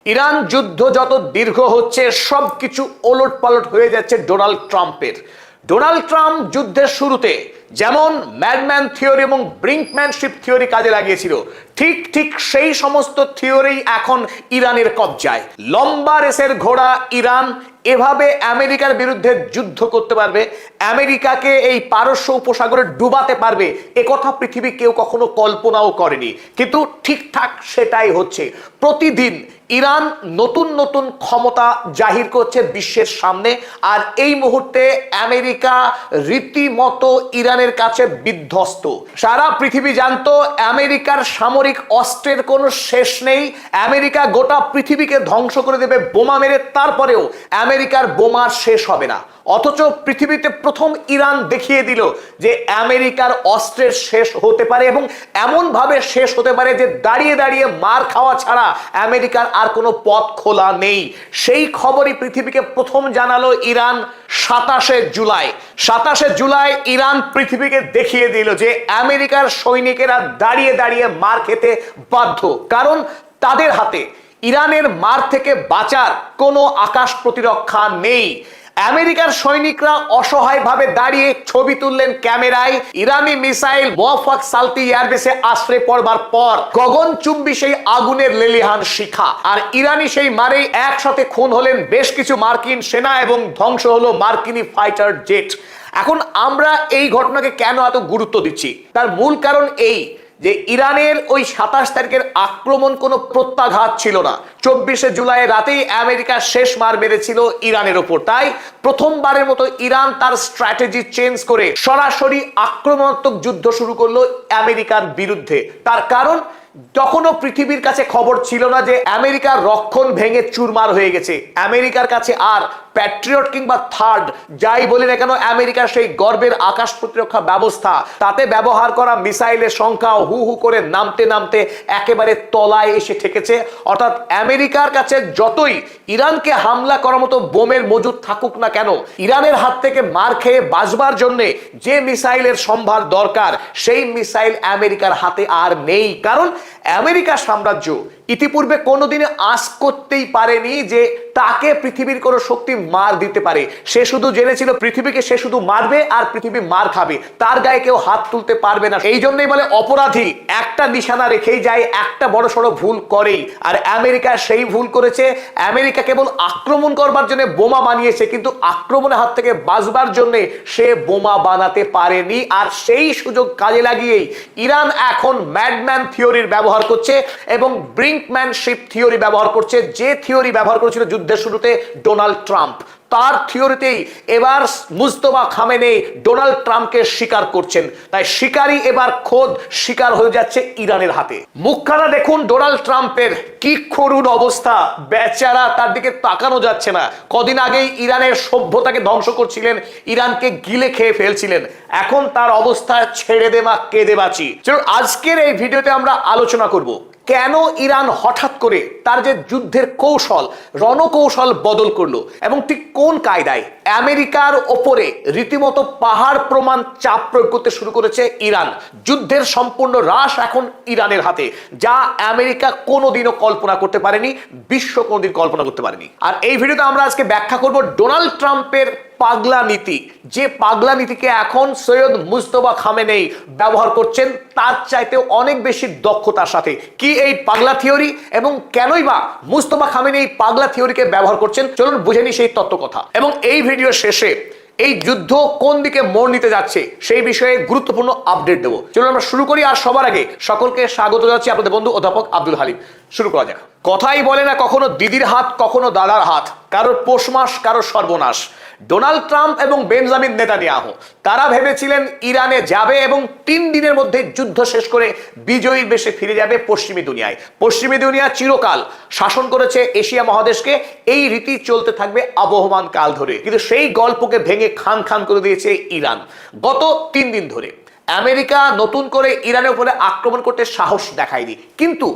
Iran যুদ্ধ যত দীর্ঘ হচ্ছে সবকিছু ওলটপালট হয়ে যাচ্ছে ডোনাল্ড ট্রাম্পের। ডোনাল্ড ট্রাম্প যুদ্ধের শুরুতে যেমন ম্যাডম্যান থিওরি এবং ব্রিঙ্কম্যানশিপ থিওরি কাজে লাগিয়েছিল, ঠিক ঠিক সেই সমস্ত থিওরি এখন ইরানের কবজায়। লম্বা রেসের ঘোড়া ইরান এভাবে আমেরিকার বিরুদ্ধে যুদ্ধ করতে পারবে, আমেরিকাকে এই পারস্য উপসাগরে ডুবাতে পারবে, একথা পৃথিবী কেউ কখনো কল্পনাও করেনি। কিন্তু ঠিকঠাক সেটাই হচ্ছে। প্রতিদিন ইরান নতুন নতুন ক্ষমতা জাহির করছে বিশ্বের সামনে, আর এই মুহূর্তে আমেরিকা রীতিমতো ইরানের কাছে বিধ্বস্ত। সারা পৃথিবী জানতো আমেরিকার সামরিক অস্ত্রের কোনো শেষ নেই, আমেরিকা গোটা পৃথিবীকে ধ্বংস করে দেবে বোমা মেরে, তারপরেও আমেরিকার বোমা শেষ হবে না। অথচ পৃথিবীতে প্রথম ইরান দেখিয়ে দিল যে আমেরিকার অস্ত্রের শেষ হতে পারে, এবং এমন ভাবে শেষ হতে পারে যে দাঁড়িয়ে দাঁড়িয়ে মার খাওয়া ছাড়া আমেরিকার আর কোনো পথ খোলা নেই। সেই খবরই পৃথিবীকে প্রথম জানালো ইরান 27শে জুলাই। 27শে জুলাই ইরান পৃথিবীকে দেখিয়ে দিল যে আমেরিকার সৈনিকেরা দাঁড়িয়ে দাঁড়িয়ে মার খেতে বাধ্য, কারণ তাদের হাতে ইরানের মার থেকে বাঁচার কোনো আকাশ প্রতিরক্ষা নেই। আমেরিকার সৈনিকরা অসহায়ভাবে দাঁড়িয়ে ছবি তুললেন ক্যামেরায়। ইরানি মিসাইল মোয়াফাক সালতি এয়ারবেসে আশ্রয় পড়বার পর গগনচুম্বী সেই আগুনের লেলিহান শিখা, আর ইরানি সেই মারেই একসাথে খুন হলেন বেশ কিছু মার্কিন সেনা এবং ধ্বংস হলো মার্কিনি ফাইটার জেট। এখন আমরা এই ঘটনাকে কেন এত গুরুত্ব দিচ্ছি, তার মূল কারণ এই যে ইরানের ওই 27 তারিখের আক্রমণ কোনো প্রত্যাঘাত ছিল না। 24শে জুলাই রাতেই আমেরিকা শেষ মার মেরেছিল ইরানের ওপর। তাই প্রথমবারের মতো ইরান তার স্ট্র্যাটেজি চেঞ্জ করে সরাসরি আক্রমণাত্মক যুদ্ধ শুরু করলো আমেরিকার বিরুদ্ধে। তার কারণ তখনও পৃথিবীর কাছে খবর ছিল না যে আমেরিকার রক্ষণ ভেঙে চুরমার হয়ে গেছে। আমেরিকার কাছে আর প্যাট্রিয়ট কিংবা থার্ড যাই বলি না কেন, আমেরিকার সেই গর্বের আকাশ প্রতিরক্ষা ব্যবস্থা, তাতে ব্যবহার করা মিসাইলের সংখ্যা হু হু করে নামতে নামতে একেবারে তলায় এসে ঠেকেছে। অর্থাৎ আমেরিকার কাছে যতই ইরানকে হামলা করার মতো বোমের মজুদ থাকুক না কেন, ইরানের হাত থেকে মার খেয়ে বাঁচবার জন্য যে মিসাইলের সম্ভার দরকার সেই মিসাইল আমেরিকার হাতে আর নেই। কারণ আমেরিকা সাম্রাজ্য ইতিপূর্বে কোনোদিনে আশ করতেই পারেনি যে তাকে পৃথিবীর কোনো শক্তি মার দিতে পারে। সে শুধু জেনেছিল পৃথিবীকে সে শুধু মারবে আর পৃথিবী মার খাবে, তার গায়ে কেউ হাত তুলতে পারবে না। এই জন্যই বলে অপরাধী একটা নিশানা রেখেই যায়, একটা বড় সড়ো ভুল করেই। আর আমেরিকা সেই ভুল করেছে। আমেরিকা কেবল আক্রমণ করবার জন্য বোমা বানিয়েছে, কিন্তু আক্রমণের হাত থেকে বাঁচবার জন্য সে বোমা বানাতে পারেনি। আর সেই সুযোগ কাজে লাগিয়েই ইরান এখন ম্যাডম্যান থিওরির ব্যবহার করছে এবং ব্রিঙ্কম্যানশিপ থিওরি ব্যবহার করছে, যে থিওরি ব্যবহার করেছিল যুদ্ধের শুরুতে ডোনাল্ড ট্রাম্প। তার থিওরিতেই এবার মুস্তফা খামেনেই ডোনাল্ড ট্রাম্পকে স্বীকার করছেন। তাই শিকারই এবার খোদ শিকার হয়ে যাচ্ছে ইরানের হাতে। মুখখানা দেখুন ডোনাল্ড ট্রাম্পের, কি করুণ অবস্থা, বেচারা, তার দিকে তাকানো যাচ্ছে না। কদিন আগেই ইরানের সভ্যতাকে ধ্বংস করছিলেন, ইরানকে গিলে খেয়ে ফেলছিলেন, এখন তার অবস্থা ছেড়ে দেওয়া কেঁদে বাঁচি। চলুন আজকের এই ভিডিওতে আমরা আলোচনা করব কেন ইরান হঠাৎ করে তার যে যুদ্ধের কৌশল, রণকৌশল বদল করলো, এবং ঠিক কোন কায়দায় আমেরিকার ওপরে রীতিমতো পাহাড় প্রমাণ চাপ প্রয়োগ করতে শুরু করেছে ইরান। যুদ্ধের সম্পূর্ণ রাশ এখন ইরানের হাতে, যা আমেরিকা কোনোদিনও কল্পনা করতে পারেনি, বিশ্ব কোনোদিন কল্পনা করতে পারেনি। আর এই ভিডিওতে আমরা আজকে ব্যাখ্যা করব ডোনাল্ড ট্রাম্পের পাগলা নীতি, যে পাগলা নীতিকে এখন সৈয়দ মুস্তফা খামেনেই ব্যবহার করছেন তার চাইতে অনেক বেশি দক্ষতার সাথে। কি এই পাগলা থিওরি এবং কেনই বা মুস্তফা খামেনেই পাগলা থিওরিকে ব্যবহার করছেন, চলুন বুঝে নিই সেই তত্ত্ব কথা। এবং এই ভিডিও শেষে এই যুদ্ধ কোন দিকে মোড় নিতে যাচ্ছে সেই বিষয়ে গুরুত্বপূর্ণ আপডেট দেবো। চলুন আমরা শুরু করি। আর সবার আগে সকলকে স্বাগত জানাচ্ছি আপনাদের বন্ধু অধ্যাপক আব্দুল হালিম। শুরু করা যাক। কথাই বলে না কখনো দিদির হাত কখনো দাদার হাত, কারোর পৌষ মাস কারোর সর্বনাশ। ডোনাল্ড ট্রাম্প এবং বেঞ্জামিন নেতানিয়াহু তারা ভেবেছিলেন ইরানে যাবে এবং 3 দিনের মধ্যে যুদ্ধ শেষ করে বিজয়ীর বেশে ফিরে যাবে পশ্চিমী দুনিয়ায়। পশ্চিমী দুনিয়া চিরকাল শাসন করেছে এশিয়া মহাদেশকে, এই রীতি চলতে থাকবে আবহমান কাল ধরে। কিন্তু সেই গল্পকে ভেঙে খান খান করে দিয়েছে ইরান। গত 3 দিন ধরে আমেরিকা নতুন করে ইরানের উপরে আক্রমণ করতে সাহস দেখায়নি, কিন্তু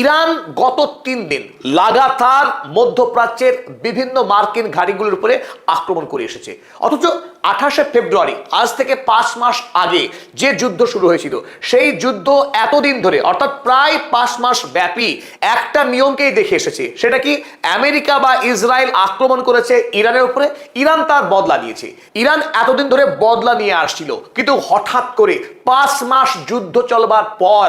ইরান গত 3 দিন লাগাতার মধ্যপ্রাচ্যের বিভিন্ন মার্কিন ঘাঁটিগুলোর উপরে আক্রমণ করে এসেছে। অথচ 28শে ফেব্রুয়ারি, আজ থেকে 5 মাস আগে যে যুদ্ধ শুরু হয়েছিল, সেই যুদ্ধ এতদিন ধরে অর্থাৎ প্রায় 5 মাস ব্যাপী একটা নিয়মকেই দেখে এসেছে। সেটা কি? আমেরিকা বা ইসরায়েল আক্রমণ করেছে ইরানের উপরে, ইরান তার বদলা নিয়েছে। ইরান এতদিন ধরে বদলা নিয়ে আসছিল, কিন্তু হঠাৎ করে 5 মাস যুদ্ধ চলবার পর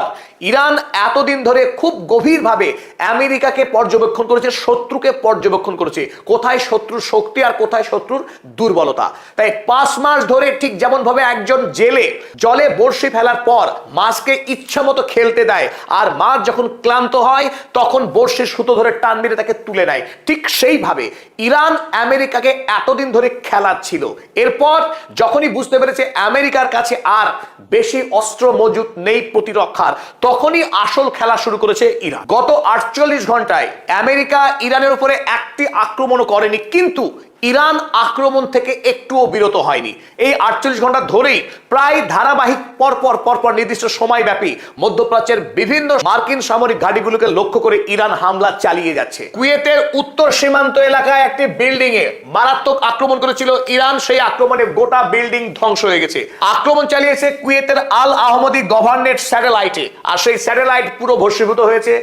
ইরান এতদিন ধরে খুব গভীরভাবে আমেরিকাকে পর্যবেক্ষণ করেছে, শত্রুকে পর্যবেক্ষণ করেছে, কোথায় শত্রুর শক্তি আর কোথায় শত্রুর দুর্বলতা। তাই 5 মাস ধরে ঠিক যেমন ভাবে একজন জেলে জলে বড়শি ফেলার পর মাছকে ইচ্ছা মতো খেলতে দেয়, আর মাছ যখন ক্লান্ত হয় তখন বড়শির সুতো ধরে টান মেরে তাকে তুলে নেয়, ঠিক সেইভাবে ইরান আমেরিকাকে এতদিন ধরে খেলাচ্ছিল। এরপর যখনই বুঝতে পেরেছে আমেরিকার কাছে আর বেশি অস্ত্র মজুত নেই প্রতিরক্ষার, তখনই আসল খেলা শুরু করেছে ইরান। গত 48 ঘন্টায় আমেরিকা ইরানের উপরে একটি আক্রমণও করেনি, কিন্তু ইরান আক্রমণ থেকে একটুও বিরত হয়নি। এই 48 ঘন্টা ধরেই প্রায় ধারাবাহিক পরপর নির্দিষ্ট সময়ব্যাপী মধ্যপ্রাচ্যের বিভিন্ন মার্কিন সামরিক ঘাঁটিগুলোকে লক্ষ্য করে ইরান হামলা চালিয়ে যাচ্ছে। কুয়েতের উত্তর সীমান্ত এলাকায় একটি বিল্ডিং এ মারাত্মক আক্রমণ করেছিল ইরান, সেই আক্রমণে গোটা বিল্ডিং ধ্বংস হয়ে গেছে। আক্রমণ চালিয়েছে কুয়েতের আল আহমদি গভর্নরেট স্যাটেলাইটে, আর সেই স্যাটেলাইট পুরো ভস্মীভূত হয়েছে।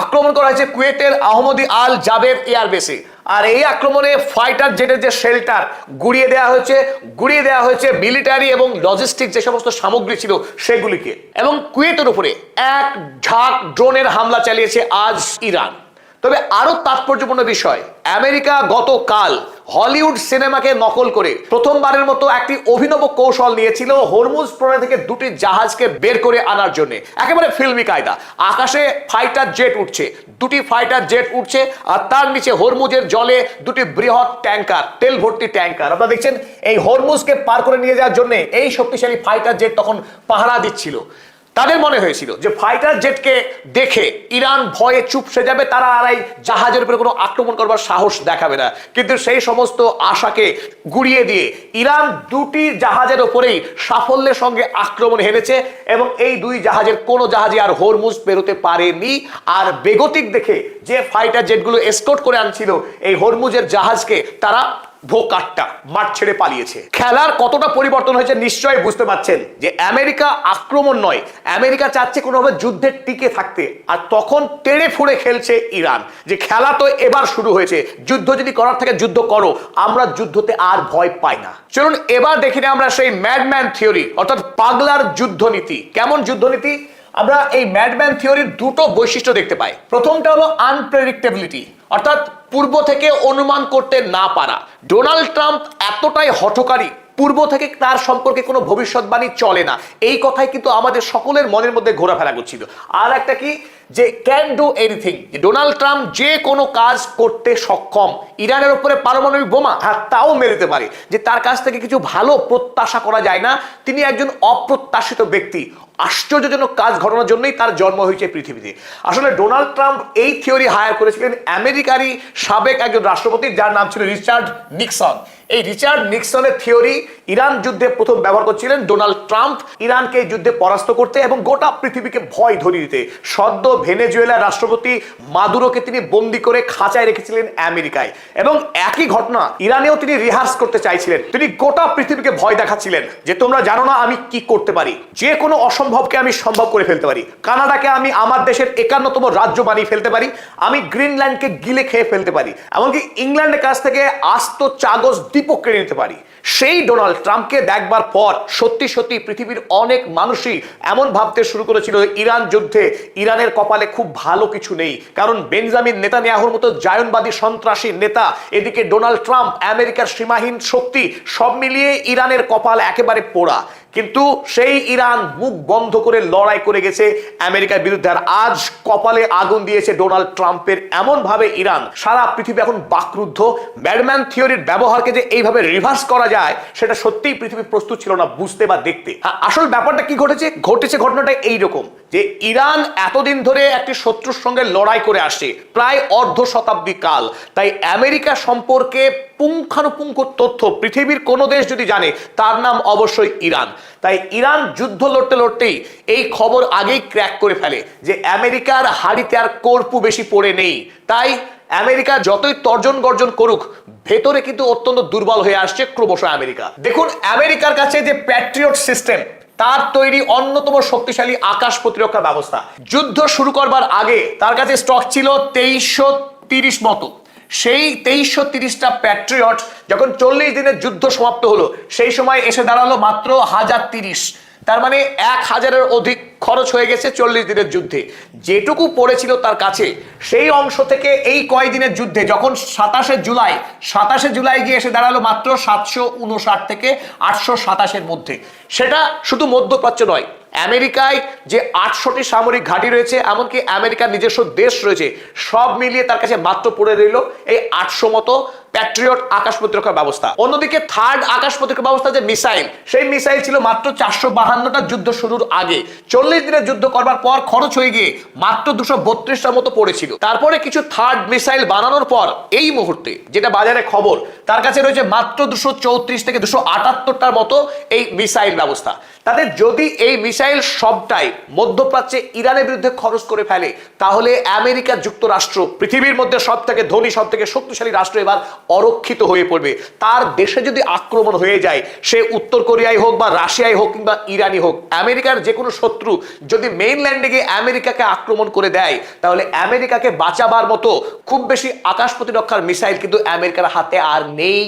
আক্রমণ করা হয়েছে কুয়েতের আহমদি আল জাবের এয়ারবেসে, আর এই আক্রমণে ফাইটার জেটের যে শেল্টার গুড়িয়ে দেওয়া হয়েছে মিলিটারি এবং লজিস্টিক যে সমস্ত সামগ্রী ছিল সেগুলিকে। এবং কুয়েতের উপরে এক ঝাঁক ড্রোনের হামলা চালিয়েছে আজ ইরান। তবে আরো তাৎপর্যপূর্ণ বিষয়, আমেরিকা গতকাল হলিউড সিনেমাকে নকল করে প্রথমবারের মতো একটি অভিনব কৌশল নিয়েছিল হরমুজ প্রণয় থেকে দুটি জাহাজকে বের করে আনার জন্য। একেবারে ফিল্মি কায়দা, আকাশে ফাইটার জেট উঠছে, দুটি ফাইটার জেট উঠছে, আর তার নিচে হরমুজের জলে দুটি বৃহৎ ট্যাঙ্কার, তেল ভর্তি ট্যাঙ্কার। আপনারা দেখছেন এই হরমুজকে পার করে নিয়ে যাওয়ার জন্য এই শক্তিশালী ফাইটার জেট তখন পাহারা দিচ্ছিল। তাদের মনে হয়েছিল যে ফাইটার জেটকে দেখে ইরান ভয়ে চুপসে যাবে, তারা আর এই জাহাজের উপরে কোনো আক্রমণ করবার সাহস দেখাবে না। কিন্তু সেই সমস্ত আশাকে গুড়িয়ে দিয়ে ইরান দুটি জাহাজের উপরেই সাফল্যের সঙ্গে আক্রমণ হেরেছে, এবং এই দুই জাহাজের কোনো জাহাজই আর হরমুজ পেরোতে পারেনি। আর বেগতিক দেখে যে ফাইটার জেটগুলো এসকর্ট করে আনছিল এই হরমুজের জাহাজকে, তারা ভোকাট্টা মাঠ ছেড়ে পালিয়েছে। খেলার কতটা পরিবর্তন হয়েছে নিশ্চয়ই বুঝতে পারছেন যে আমেরিকা আক্রমণ নয়, আমেরিকা চাচ্ছে কোনোভাবে যুদ্ধে টিকে থাকতে, আর তখন তেড়ে ফুড়ে খেলছে ইরান যে খেলা তো এবার শুরু হয়েছে, যুদ্ধ যদি করার থাকে যুদ্ধ করো, আমরা যুদ্ধতে আর ভয় পাই না। চলুন এবার দেখি আমরা সেই ম্যাডম্যান থিওরি, অর্থাৎ পাগলার যুদ্ধনীতি। কেমন যুদ্ধনীতি? আমরা এই ম্যাডম্যান থিওরির দুটো বৈশিষ্ট্য দেখতে পাই। প্রথমটা হলো আনপ্রেডিক্টেবিলিটি, অর্থাৎ পূর্ব থেকে অনুমান করতে না পারা। ডোনাল্ড ট্রাম্প এতটাই হঠকারী, পূর্ব থেকে তার সম্পর্কে কোনো ভবিষ্যৎবাণী চলে না, এই কথাই কিন্তু আমাদের সকলের মনের মধ্যে ঘোরাফেরা করছিল। আর একটা কি, যে can do anything, Donald Trump যে কোনো কাজ করতে সক্ষম। ইরানের উপরে পারমাণবিক বোমা, হ্যাঁ তাও মেরে পারে, যে তার কাছ থেকে কিছু ভালো প্রত্যাশা করা যায় না। তিনি একজন অপ্রত্যাশিত ব্যক্তি, আশ্চর্যজনক কাজ ঘটানোর জন্যই তার জন্ম হয়েছে পৃথিবীতে। আসলে ডোনাল্ড ট্রাম্প এই থিওরি হায়ার করেছিলেন আমেরিকারই সাবেক একজন রাষ্ট্রপতি, যার নাম ছিল রিচার্ড নিক্সন। এই রিচার্ড নিক্সনের থিওরি ইরান যুদ্ধে প্রথম ব্যবহার করছিলেন ডোনাল্ড ট্রাম্প, ইরানকে এই যুদ্ধে পরাস্ত করতে এবং গোটা পৃথিবীকে ভয় ধরিয়ে দিতে। সদ্য ভেনেজুয়েলার রাষ্ট্রপতি মাদুরোকে তিনি বন্দি করে খাঁচায় রেখেছিলেন আমেরিকায়, এবং একই ঘটনা ইরানেও তিনি রিহার্স করতে চাইছিলেন। তিনি গোটা পৃথিবীকে ভয় দেখাচ্ছিলেন যে তোমরা জানো না আমি কি করতে পারি, যে কোনো অসম্ভবকে আমি সম্ভব করে ফেলতে পারি, কানাডাকে আমি আমার দেশের 51তম রাজ্য বানিয়ে ফেলতে পারি, আমি গ্রিনল্যান্ডকে গিলে খেয়ে ফেলতে পারি, এমনকি ইংল্যান্ডের কাছ থেকে আস্ত চাগজ দ্বীপও কেড়ে নিতে পারি। সেই ডোনাল্ড ট্রাম্পকে দেখবার পর সত্যি পৃথিবীর অনেক মানুষই এমন ভাবতে শুরু করেছিল ইরান যুদ্ধে ইরানের কপালে খুব ভালো কিছু নেই, কারণ বেঞ্জামিন নেতানিয়াহুর মতো জায়নবাদী সন্ত্রাসী নেতা, এদিকে ডোনাল্ড ট্রাম্প, আমেরিকার সীমাহীন শক্তি, সব মিলিয়ে ইরানের কপাল একেবারে পোড়া। কিন্তু সেই ইরান মুখ বন্ধ করে লড়াই করে গেছে আমেরিকার বিরুদ্ধে, আর আজ কপালে আগুন দিয়েছে ডোনাল্ড ট্রাম্পের। এমন ভাবে ইরান, সারা পৃথিবী এখন বাকরুদ্ধ। ম্যাডম্যান থিওরির ব্যবহারকে যে এইভাবে রিভার্স করা যায় সেটা সত্যিই পৃথিবী প্রস্তুত ছিল না বুঝতে বা দেখতে। আসল ব্যাপারটা কি ঘটেছে ঘটনাটা এইরকম যে ইরান এতদিন ধরে একটি শত্রুর সঙ্গে লড়াই করে আসছে প্রায় অর্ধ শতাব্দী কাল। তাই আমেরিকা সম্পর্কে পুঙ্খানুপুঙ্খ তথ্য পৃথিবীর কোনো দেশ যদি জানে তার নাম অবশ্যই ইরান। তাই ইরান যুদ্ধ লড়তেই এই খবর আগেই ক্র্যাক করে ফেলে যে আমেরিকার হাড়িতে আর কর্পু বেশি পড়ে নেই। তাই আমেরিকা যতই তর্জন গর্জন করুক, ভেতরে কিন্তু অত্যন্ত দুর্বল হয়ে আসছে ক্রমশ আমেরিকা। দেখুন, আমেরিকার কাছে যে প্যাট্রিয়ট সিস্টেম, তার তৈরি অন্যতম শক্তিশালী আকাশ প্রতিরক্ষা ব্যবস্থা, যুদ্ধ শুরু করবার আগে তার কাছে স্টক ছিল 2330 মতো। সেই 2330টা প্যাট্রিয়ট যখন 40 দিনের যুদ্ধ সমাপ্ত হলো, সেই সময় এসে দাঁড়ালো মাত্র 1030। তার মানে 1000-এর অধিক খরচ হয়ে গেছে 40 দিনের যুদ্ধে। যেটুকু পড়েছিল তার কাছে, সেই অংশ থেকে এই কয়দিনের যুদ্ধে যখন 27শে জুলাই গিয়ে এসে দাঁড়ালো মাত্র 759 থেকে 827-এর মধ্যে। সেটা শুধু মধ্যপ্রাচ্য নয়, আমেরিকায় যে 800টি সামরিক ঘাঁটি রয়েছে, এমনকি আমেরিকার নিজস্ব দেশ রয়েছে, সব মিলিয়ে তার কাছে মাত্র পড়ে রইল এই 800 মতো প্যাট্রিয়ট আকাশ প্রতিরক্ষা ব্যবস্থা। অন্যদিকে থার্ড আকাশ প্রতিরক্ষা ব্যবস্থা যে মিসাইল, সেই মিসাইল ছিল মাত্র 452টা যুদ্ধ শুরুর আগে। 40 দিনের যুদ্ধ করবার পর খরচ হয়ে গিয়ে মাত্র 232টার মতো পড়েছিল। তারপরে কিছু থার্ড মিসাইল বানানোর পর এই মুহূর্তে যেটা বাজারে খবর, তার কাছে রয়েছে মাত্র 234 থেকে 278টার মতো এই মিসাইল ব্যবস্থা। তাদের যদি এই মিসাইল সবটাই মধ্যপ্রাচ্যে ইরানের বিরুদ্ধে খরচ করে ফেলে, তাহলে আমেরিকা যুক্তরাষ্ট্র, পৃথিবীর মধ্যে সব থেকে ধনী, সব থেকে শক্তিশালী রাষ্ট্র, এবার অরক্ষিত হয়ে পড়বে। তার দেশে যদি আক্রমণ হয়ে যায়, সে উত্তর কোরিয়ায় হোক বা রাশিয়ায় হোক কিংবা ইরানি হোক, আমেরিকার যে কোনো শত্রু যদি মেইনল্যান্ডে গিয়ে আমেরিকাকে আক্রমণ করে দেয়, তাহলে আমেরিকাকে বাঁচাবার মতো খুব বেশি আকাশ প্রতিরক্ষার মিসাইল কিন্তু আমেরিকার হাতে আর নেই।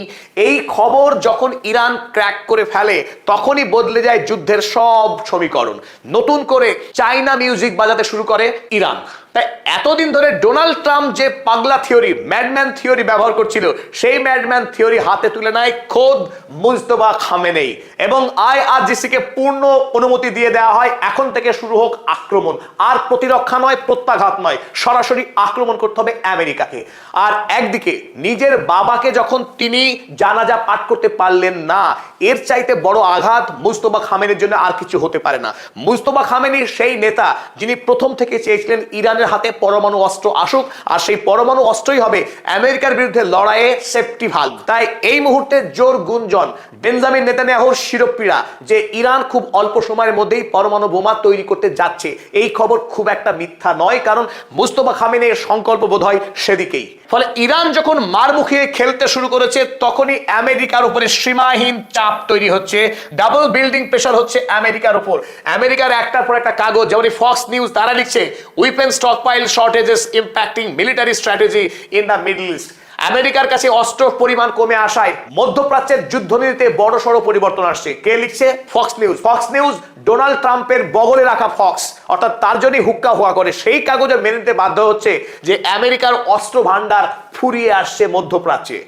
এই খবর যখন ইরান ক্র্যাক করে ফেলে, তখনই বদলে যায় যুদ্ধের সব সমীকরণ। নতুন করে চাইনা মিউজিক বাজাতে শুরু করে ইরান। তাই এতদিন ধরে ডোনাল্ড ট্রাম্প যে পাগলা থিওরি, ম্যাডম্যান থিওরি ব্যবহার করছিল, সেই ম্যাডম্যান থিওরি হাতে তুলে নেয় খোদ মুজতবা খামেনেই, এবং IRGC কে পূর্ণ অনুমতি দিয়ে দেওয়া হয়, এখন থেকে শুরু হোক আক্রমণ। আর প্রতিরক্ষা নয়, প্রত্যাঘাত নয়, সরাসরি আক্রমণ করতে হবে আমেরিকাকে। আর একদিকে নিজের বাবাকে যখন তিনি জানাজা পাঠ করতে পারলেন না, এর চাইতে বড় আঘাত মুজতবা খামেনির জন্য আর কিছু হতে পারে না। মুজতবা খামেনি সেই নেতা যিনি প্রথম থেকে চেয়েছিলেন ইরানের হাতে পরমাণু অস্ত্র আসুক, আর সেই পরমাণু অস্ত্রই হবে আমেরিকার বিরুদ্ধে লড়াইয়ে সেফটি ভালভ। তাই এই মুহূর্তে জোর গুঞ্জন, বেঞ্জামিন নেতানিয়াহুর শিরোপীড়া, যে ইরান খুব অল্প সময়ের মধ্যেই পরমাণু বোমা তৈরি করতে যাচ্ছে, এই খবর খুব একটা মিথ্যা নয়, কারণ মুজতবা খামেনির সংকল্প বোধ হয় সেদিকেই। ফলে ইরান যখন মার মুখিয়ে খেলতে শুরু করেছে, তখনই আমেরিকার উপরে সীমাহীন চাপ তৈরি হচ্ছে, ডাবল বিল্ডিং প্রেশার হচ্ছে আমেরিকার উপর। আমেরিকার একটার পর একটা কাগজ, যেমন ফক্স নিউজ, তারা লিখছে weapon stockpile shortages impacting military strategy in the Middle East. আমেরিকার কাছে অস্ত্র পরিমাণ কমে আসায় মধ্যপ্রাচ্যের যুদ্ধনীতিতে বড় সড় পরিবর্তন আসছে। কে লিখছে? Fox news. Fox news Donald ট্রাম্পের বগলে রাখা ফক্স, অর্থাৎ তার জন্যই হুক্কা হুয়া করে, সেই কাগজে মেনে নিতে বাধ্য হচ্ছে যে আমেরিকার অস্ত্র ভান্ডার ফুরিয়ে আসছে মধ্যপ্রাচ্যে।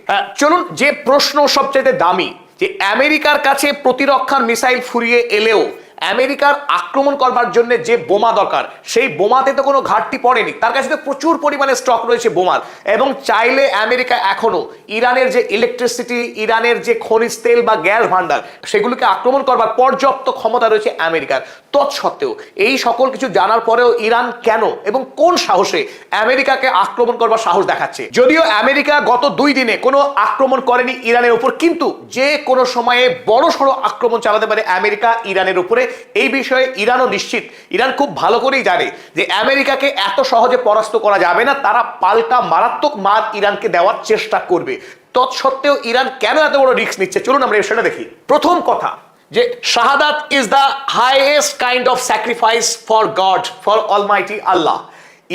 চলুন, যে প্রশ্ন সবচেয়ে দামি, যে আমেরিকার কাছে প্রতিরক্ষার মিসাইল ফুরিয়ে এলেও আমেরিকার আক্রমণ করবার জন্য যে বোমা দরকার, সেই বোমাতে তো কোনো ঘাটতি পড়েনি। তার কাছে তো প্রচুর পরিমাণে স্টক রয়েছে বোমার, এবং চাইলে আমেরিকা এখনো ইরানের যে ইলেকট্রিসিটি, ইরানের যে খনিজ তেল বা গ্যাস ভান্ডার, সেগুলোকে আক্রমণ করবার পর্যাপ্ত ক্ষমতা রয়েছে আমেরিকার। তৎসত্ত্বেও এই সকল কিছু জানার পরেও ইরান কেন এবং কোন সাহসে আমেরিকাকে আক্রমণ করবার সাহস দেখাচ্ছে? যদিও আমেরিকা গত 2 দিনে কোনো আক্রমণ করেনি ইরানের উপর, কিন্তু যে কোনো সময়ে বড় সড়ো আক্রমণ চালাতে পারে আমেরিকা ইরানের উপরে। এই বিষয়ে ইরানও নিশ্চিত। ইরান খুব ভালো করেই জানে যে আমেরিকাকে এত সহজে পরাস্ত করা যাবে না, তারা পাল্টা মারাত্মক মার ইরানকে দেওয়ার চেষ্টা করবে। তৎসত্ত্বেও ইরান কেন এত বড় রিস্ক নিচ্ছে, চলুন আমরা সেটা দেখি। প্রথম কথা, যে শাহাদাত is the highest kind of sacrifice for God, for Almighty Allah.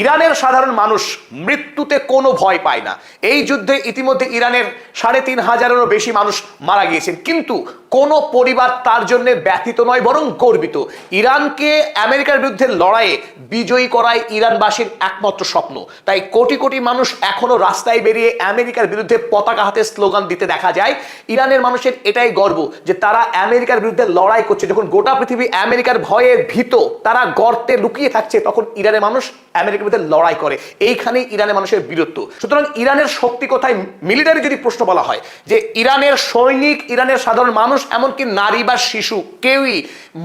ইরানের সাধারণ মানুষ মৃত্যুতে কোনো ভয় পায় না। এই যুদ্ধে ইতিমধ্যে ইরানের 3500-এরও বেশি মানুষ মারা গিয়েছেন, কিন্তু কোনো পরিবার তার জন্য ব্যথিত নয়, বরং গর্বিত। ইরানকে আমেরিকার বিরুদ্ধে লড়াইয়ে বিজয়ী করাই ইরানবাসীর একমাত্র স্বপ্ন। তাই কোটি কোটি মানুষ এখনো রাস্তায় বেরিয়ে আমেরিকার বিরুদ্ধে পতাকা হাতে স্লোগান দিতে দেখা যায়। ইরানের মানুষের এটাই গর্ব যে তারা আমেরিকার বিরুদ্ধে লড়াই করছে। যখন গোটা পৃথিবী আমেরিকার ভয়ে ভীত, তারা গর্তে লুকিয়ে থাকছে, তখন ইরানের মানুষ আমেরিকার বিরুদ্ধে লড়াই করে। এইখানেই ইরানের মানুষের বীরত্ব। সুতরাং ইরানের শক্তি কোথায়? মিলিটারি যদি প্রশ্ন বলা হয়, যে ইরানের সৈনিক, ইরানের সাধারণ মানুষ, এমনকি নারী বা শিশু, কেউই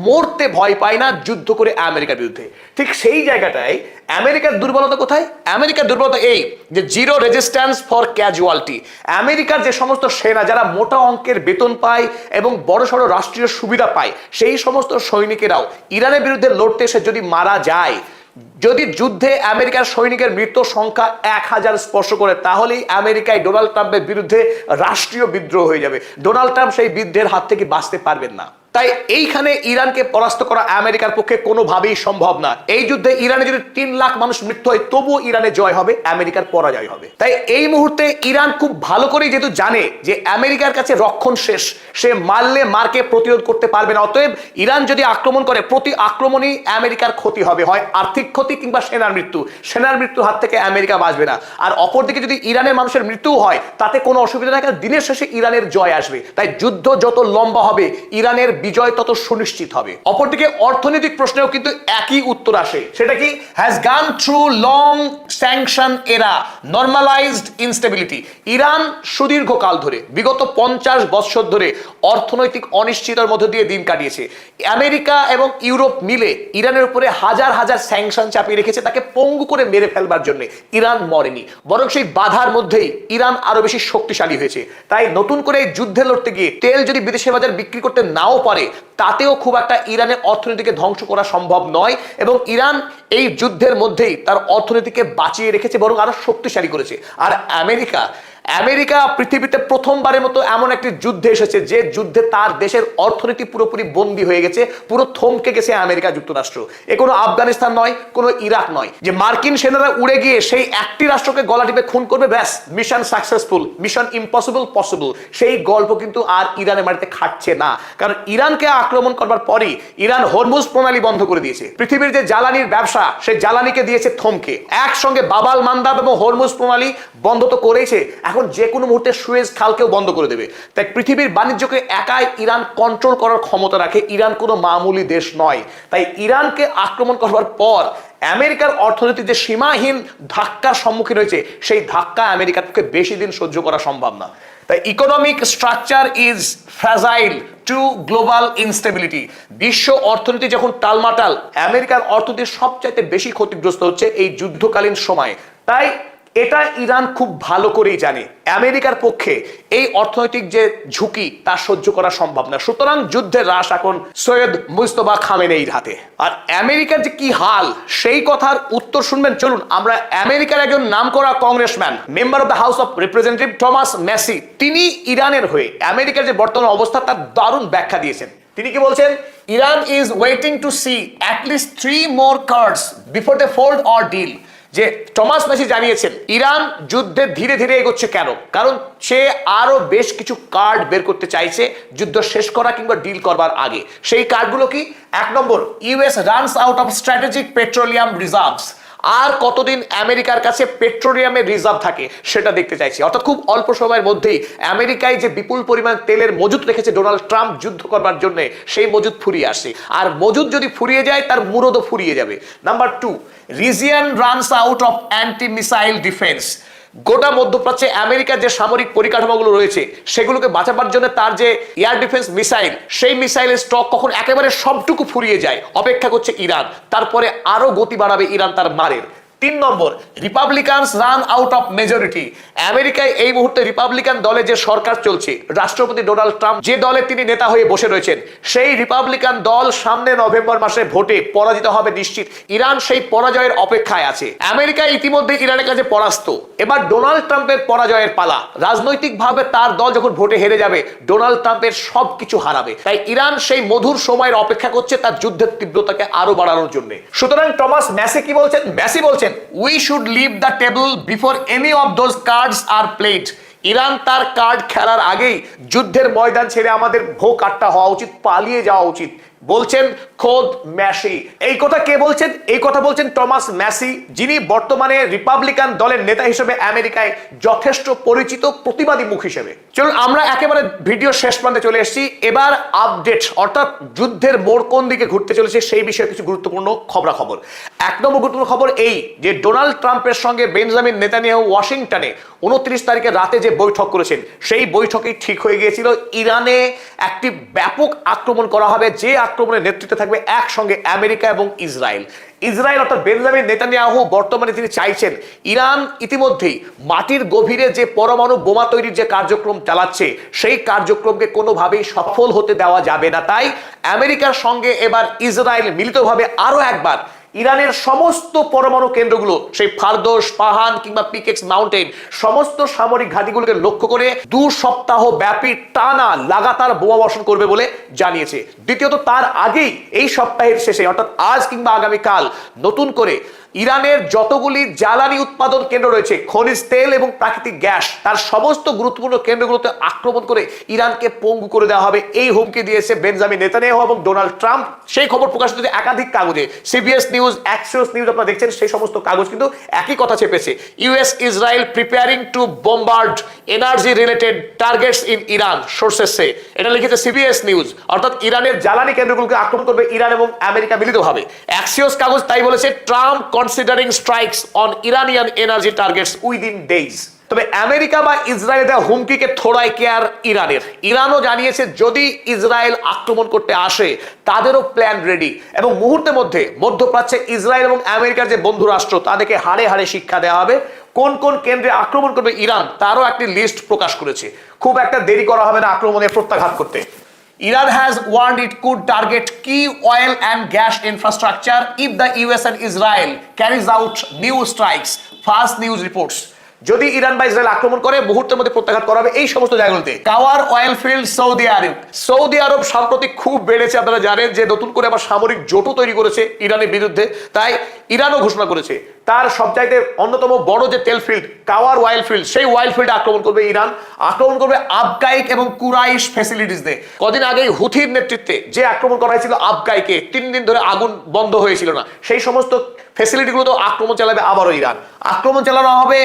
মরতে ভয় পায় না যুদ্ধ করে আমেরিকার বিরুদ্ধে। ঠিক সেই জায়গাটায় আমেরিকার দুর্বলতা কোথায়? আমেরিকার দুর্বলতা এই যে জিরো রেজিস্ট্যান্স ফর ক্যাজুয়ালিটি। আমেরিকার যে সমস্ত সেনা যারা মোটা অঙ্কের বেতন পায় এবং বড়সড় রাষ্ট্রীয় সুবিধা পায়, সেই সমস্ত সৈনিকেরাও ইরানের বিরুদ্ধে লড়তে এসে যদি মারা যায়, যদি যুদ্ধে আমেরিকার সৈনিকের মৃত্যুর সংখ্যা 1000 স্পর্শ করে তাহলেই আমেরিকায় ডোনাল্ড ট্রাম্পের বিরুদ্ধে রাষ্ট্রীয় বিদ্রোহ হয়ে যাবে। ডোনাল্ড ট্রাম্প সেই বিদ্রোহের হাত থেকে বাঁচতে পারবেন না। তাই এইখানে ইরানকে পরাস্ত করা আমেরিকার পক্ষে কোনোভাবেই সম্ভব না। এই যুদ্ধে ইরানে যদি 3 লাখ মানুষ মৃত্যু হয় তবুও ইরানে জয় হবে, আমেরিকার পরাজয় হবে। তাই এই মুহূর্তে ইরান খুব ভালো করেই যেহেতু জানে যে আমেরিকার কাছে রক্ষণ শেষ, সে মারলে মারকে প্রতিরোধ করতে পারবে না। অতএব ইরান যদি আক্রমণ করে প্রতি আক্রমণই আমেরিকার ক্ষতি হবে, হয় আর্থিক ক্ষতি কিংবা সেনার মৃত্যু। সেনার মৃত্যুর হাত থেকে আমেরিকা বাঁচবে না। আর অপরদিকে যদি ইরানের মানুষের মৃত্যু হয় তাতে কোনো অসুবিধা নেই, কারণ দিনের শেষে ইরানের জয় আসবে। তাই যুদ্ধ যত লম্বা হবে ইরানের বিজয় তত সুনিশ্চিত হবে। অপরদিকে অর্থনৈতিক প্রশ্নেও কিন্তু একই উত্তর আসে, সেটা কি has gone through long sanction এরা নরমালাইজড ইনস্টেবিলিটি। ইরান সুদীর্ঘকাল ধরে বিগত 50 বছর ধরে অর্থনৈতিক অনিশ্চয়তার মধ্য দিয়ে দিন কাটিয়েছে। আমেরিকা এবং ইউরোপ মিলে ইরানের উপরে হাজার হাজার স্যাংশন চাপিয়ে রেখেছে তাকে পঙ্গু করে মেরে ফেলবার জন্য। ইরান মরেনি, বরং সেই বাধার মধ্যেই ইরান আরো বেশি শক্তিশালী হয়েছে। তাই নতুন করে যুদ্ধে লড়তে গিয়ে তেল যদি বিদেশের বাজার বিক্রি করতে নাও পারে তাতেও খুব একটা ইরানের অর্থনীতিকে ধ্বংস করা সম্ভব নয়, এবং ইরান এই যুদ্ধের মধ্যেই তার অর্থনীতিকে বাঁচিয়ে রেখেছে, বরং আরো শক্তিশালী করেছে। আর আমেরিকা পৃথিবীতে প্রথমবারের মতো এমন একটি যুদ্ধে এসেছে যে যুদ্ধে তার দেশের অর্থনীতি পুরোপুরি বন্দী হয়ে গেছে, পুরো থমকে গেছে আমেরিকা যুক্তরাষ্ট্র। এ কোনো আফগানিস্তান নয়, কোনো ইরাক নয় যে মার্কিন সেনারা উড়ে গিয়ে সেই একটি রাষ্ট্রকে গলা টিপে খুন করবে, ব্যাস mission successful, mission impossible possible. সেই গল্প কিন্তু আর ইরানের মাটিতে খাটছে না, কারণ ইরানকে আক্রমণ করবার পরই ইরান হরমুজ প্রণালী বন্ধ করে দিয়েছে। পৃথিবীর যে জ্বালানির ব্যবসা সেই জ্বালানিকে দিয়েছে থমকে, একসঙ্গে বাবাল মান্দাব এবং হরমুজ প্রণালী বন্ধ তো করেইছে, এখন যে কোনো মুহূর্তে সুয়েজ খালকেও বন্ধ করে দেবে। তাই পৃথিবীর বাণিজ্যকে একাই ইরান কন্ট্রোল করার ক্ষমতা রাখে। ইরান কোনো মামুলি দেশ নয়। তাই ইরানকে আক্রমণ করবার পর আমেরিকার অর্থনীতি যে সীমাহীন ধাক্কার সম্মুখীন হয়েছে সেই ধাক্কা আমেরিকার পক্ষে বেশি দিন সহ্য করা সম্ভব না। তাই economic structure is fragile to global instability. বিশ্ব অর্থনীতি যখন টালমাটাল, আমেরিকার অর্থনীতি সবচাইতে বেশি ক্ষতিগ্রস্ত হচ্ছে এই যুদ্ধকালীন সময়ে। তাই এটা ইরান খুব ভালো করেই জানে আমেরিকার পক্ষে এই অর্থনৈতিক যে ঝুঁকি তা সহ্য করা সম্ভব না। সুতরাং যুদ্ধের রাশ এখন সৈয়দ মুজতবা খামেনেইর হাতে। আর আমেরিকার যে কি হাল সেই কথার উত্তর শুনবেন, চলুন আমরা আমেরিকার একজন নামকরা congressman, member of the house of representative Thomas Massie, তিনি ইরানের হয়ে আমেরিকার যে বর্তমান অবস্থা তার দারুণ ব্যাখ্যা দিয়েছেন। তিনি কি বলছেন? Iran is waiting to see at least 3 more cards before they fold or deal. যে টমাস ম্যাসি জানিয়েছেন ইরান যুদ্ধে ধীরে ধীরে এগোচ্ছে কেন, কারণ সে আরো বেশ কিছু কার্ড বের করতে চাইছে যুদ্ধ শেষ করা কিংবা ডিল করবার আগে। সেই কার্ডগুলো কি? 1 নম্বর, US runs out of strategic petroleum reserves. আর কতদিন আমেরিকার কাছে পেট্রোলিয়ামের রিজার্ভ থাকে সেটা দেখতে চাইছি। অর্থাৎ খুব অল্প সময়ের মধ্যেই আমেরিকায় যে বিপুল পরিমাণ তেলের মজুদ রেখেছে ডোনাল্ড ট্রাম্প যুদ্ধ করবার জন্য, সেই মজুদ ফুরিয়ে আসছে। আর মজুদ যদি ফুরিয়ে যায় তার মুরদও ফুরিয়ে যাবে। Number 2, region runs out of anti missile defence. গোটা মধ্যপ্রাচ্যে আমেরিকার যে সামরিক পরিকাঠামোগুলো রয়েছে সেগুলোকে বাঁচাবার জন্য তার যে এয়ার ডিফেন্স মিসাইল, সেই মিসাইলের স্টক কখন একেবারে সবটুকু ফুরিয়ে যায় অপেক্ষা করছে ইরান। তারপরে আরো গতি বাড়াবে ইরান তার মারের। 3 নম্বর, রিপাবলিকানস রান আউট অফ মেজরিটি। আমেরিকায় এই মুহূর্তে রিপাবলিকান দলে যে সরকার চলছে, রাষ্ট্রপতি ডোনাল্ড ট্রাম্প যে দলে তিনি নেতা হয়ে বসে রয়েছেন, সেই রিপাবলিকান দল সামনে নভেম্বর মাসে ভোটে পরাজিত হবে নিশ্চিত। ইরান সেই পরাজয়ের অপেক্ষায় আছে। আমেরিকা ইতিমধ্যে ইরানের কাছে পরাস্ত, এবার ডোনাল্ড ট্রাম্পের পরাজয়ের পালা। রাজনৈতিকভাবে তার দল যখন ভোটে হেরে যাবে ডোনাল্ড ট্রাম্পের সবকিছু হারাবে। তাই ইরান সেই মধুর সময়ের অপেক্ষা করছে তার যুদ্ধের তীব্রতাকে আরো বাড়ানোর জন্য। সুতরাং টমাস ম্যাসি কি বলছেন? ম্যাসি বলছেন we should leave the table before any of those cards are played. Iran তার কার্ড খেলার আগেই যুদ্ধের ময়দান ছেড়ে আমাদের ভো কাট্টা হওয়া উচিত, পালিয়ে যাওয়া উচিত, বলছেন খোদ ম্যাসি। এই কথা কে বলছেন? এই কথা বলছেন টমাস ম্যাসি, যিনি বর্তমানে রিপাবলিকান দলের নেতা হিসেবে আমেরিকায় যথেষ্ট পরিচিত প্রতিবাদী মুখ হিসেবে। চলুন আমরা একেবারে ভিডিও শেষ প্রান্তে চলে এসেছি। এবার আপডেট, অর্থাৎ যুদ্ধের মোড় কোন দিকে ঘুরতে চলেছে সেই বিষয়ে কিছু গুরুত্বপূর্ণ খবরাখবর। 1 নম্বর গুরুত্বপূর্ণ খবর এই যে ডোনাল্ড ট্রাম্পের সঙ্গে বেঞ্জামিন নেতানিয়াহু ওয়াশিংটনে 29 তারিখে রাতে যে বৈঠক করেছেন, সেই বৈঠকেই ঠিক হয়ে গিয়েছিল ইরানে একটি ব্যাপক আক্রমণ করা হবে, যে আক্রমণের নেতৃত্বে থাকবে একসঙ্গে আমেরিকা এবং ইসরায়েল অর্থাৎ বেঞ্জামিন নেতানিয়াহু বর্তমানে তিনি চাইছেন ইরান ইতিমধ্যেই মাটির গভীরে যে পরমাণু বোমা তৈরির যে কার্যক্রম চালাচ্ছে সেই কার্যক্রমকে কোনোভাবেই সফল হতে দেওয়া যাবে না। তাই আমেরিকার সঙ্গে এবার ইসরায়েল মিলিতভাবে আরো একবার ইরানের সমস্ত পরমাণু কেন্দ্রগুলো, সেই ফারদোস, পাহান কিংবা পিকেক্স মাউন্টেন, সমস্ত সামরিক ঘাঁটিগুলোকে লক্ষ্য করে 2 সপ্তাহ ব্যাপী টানা লাগাতার বোমা বর্ষণ করবে বলে জানিয়েছে। দ্বিতীয়ত, তার আগেই এই সপ্তাহের শেষে অর্থাৎ আজ কিংবা আগামীকাল নতুন করে ইরানের যতগুলি জ্বালানি উৎপাদন কেন্দ্র রয়েছে, খনিজ তেল এবং প্রাকৃতিক গ্যাস, তার সমস্ত গুরুত্বপূর্ণ কেন্দ্রগুলোতে আক্রমণ করে ইরানকে পঙ্গু করে দেওয়া হবে, এই হুমকি দিয়েছে বেঞ্জামিন নেতানিয়াহু এবং ডোনাল্ড ট্রাম্প। সেই খবর প্রকাশিত হয়েছে একাধিক কাগজে, সিবিএস নিউজ, অ্যাক্সিওস নিউজ, আপনারা দেখছেন সেই সমস্ত কাগজ কিন্তু একই কথা চেপেছে। US Israel preparing to bombard energy related targets in Iran, sources say, এটা লিখেছে সিবিএস নিউজ। অর্থাৎ ইরানের জ্বালানি কেন্দ্রগুলোকে আক্রমণ করবে ইরান এবং আমেরিকা মিলিতভাবে। অ্যাক্সিওস কাগজ তাই বলেছে, Trump considering strikes on Iranian energy targets within days। তবে আমেরিকা বা ইসরায়েল দেওয়া হুমকিকে থোড়াই কেয়ার ইরানের। ইরানও জানিয়েছে যদি ইসরায়েল আক্রমণ করতে আসে তাদেরও প্ল্যান রেডি, এবং মুহূর্তের মধ্যে মধ্যপ্রাচ্যে ইসরায়েল এবং আমেরিকার যে বন্ধু রাষ্ট্র তাদেরকে হাড়ে হাড়ে শিক্ষা দেওয়া হবে। কোন কোন কেন্দ্রে আক্রমণ করবে ইরান তারও একটি লিস্ট প্রকাশ করেছে। খুব একটা দেরি করা হবে না আক্রমণের প্রত্যাঘাত করতে। Iran has warned it could target key oil and gas infrastructure if the US and Israel carries out new strikes, Fast News reports। যদি ইরান বা ইসরায়েল আক্রমণ করে মুহূর্তের মধ্যে প্রত্যাঘাত করা হবে এই সমস্ত জায়গাগুলোতে। কাওয়ার অয়েল ফিল্ড সৌদি আরব, সৌদি আরব সাম্প্রতিক খুব বেড়েছে। আপনারা জানেন যে নতুন করে আবার সামরিক জোটও তৈরি করেছে ইরানের বিরুদ্ধে, তাই ইরানও ঘোষণা করেছে তার সবচাইতে অন্যতম বড় যে তেল ফিল্ড কাওয়ার অয়েল ফিল্ড, সেই অয়েল ফিল্ডে আক্রমণ করবে ইরান। আক্রমণ করবে আবগাইক এবং কুরাইশ ফ্যাসিলিটিস দিয়ে। কদিন আগেই হুথির নেতৃত্বে যে আক্রমণ করা হয়েছিল আবগাইকে, 3 দিন ধরে আগুন বন্ধ হয়েছিল না, সেই সমস্ত ফ্যাসিলিটিগুলো তো আক্রমণ চালাবে আবারও ইরান। আক্রমণ চালানো হবে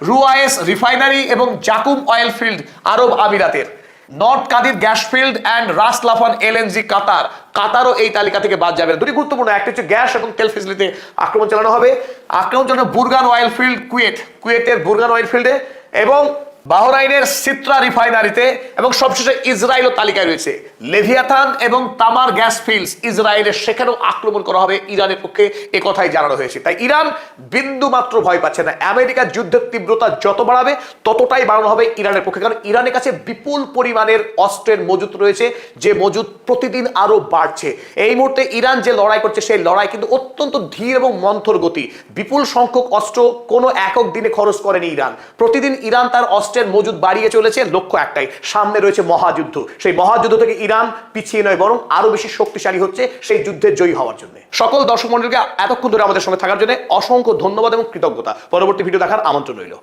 রুয়ায়েস রিফাইনারি এবং জাকুম অয়েল ফিল্ড আরব আমিরাতের, নর্থ কাদির gas field and Ras Laffan LNG Qatar, কাতারও এই তালিকা থেকে বাদ যাবে না। দুটি গুরুত্বপূর্ণ, একটা হচ্ছে গ্যাস এবং তেল ফ্যাসিলিটিতে আক্রমণ চালানো হবে। আক্রমণ চালানো বুরগান অয়েল ফিল্ড কুয়েতের বুরগান অয়েল ফিল্ডে, এবং বাহরাইনের সিত্রা রিফাইনারিতে, এবং সবশেষে ইসরায়েলও তালিকায় রয়েছে। লেভিয়াথান এবং তামার গ্যাস ফিল্ডস ইসরায়েলের, সেখানেও আক্রমণ করা হবে ইরানের পক্ষে, এ কথাই জানানো হয়েছে। তাই ইরান বিন্দু মাত্র ভয় পাচ্ছে না। আমেরিকার যুদ্ধের তীব্রতা যত বাড়াবে ততটাই বাড়ানো হবে ইরানের পক্ষে, কারণ ইরানের কাছে বিপুল পরিমাণের অস্ত্রের মজুত রয়েছে, যে মজুত প্রতিদিন আরো বাড়ছে। এই মুহূর্তে ইরান যে লড়াই করছে সেই লড়াই কিন্তু অত্যন্ত ধীর এবং মন্থর গতি। বিপুল সংখ্যক অস্ত্র কোনো একক দিনে খরচ করেনি ইরান। প্রতিদিন ইরান তার অস্ত্রের মজুদ বাড়িয়ে চলেছে, লক্ষ্য একটাই, সামনে রয়েছে মহাযুদ্ধ। সেই মহাযুদ্ধ থেকে ইরান পিছিয়ে নয়, বরং আরো বেশি শক্তিশালী হচ্ছে সেই যুদ্ধে জয়ী হওয়ার জন্য। সকল দর্শক মণ্ডলীকে এতক্ষণ ধরে আমাদের সঙ্গে থাকার জন্য অসংখ্য ধন্যবাদ এবং কৃতজ্ঞতা। পরবর্তী ভিডিও দেখার আমন্ত্রণ রইল।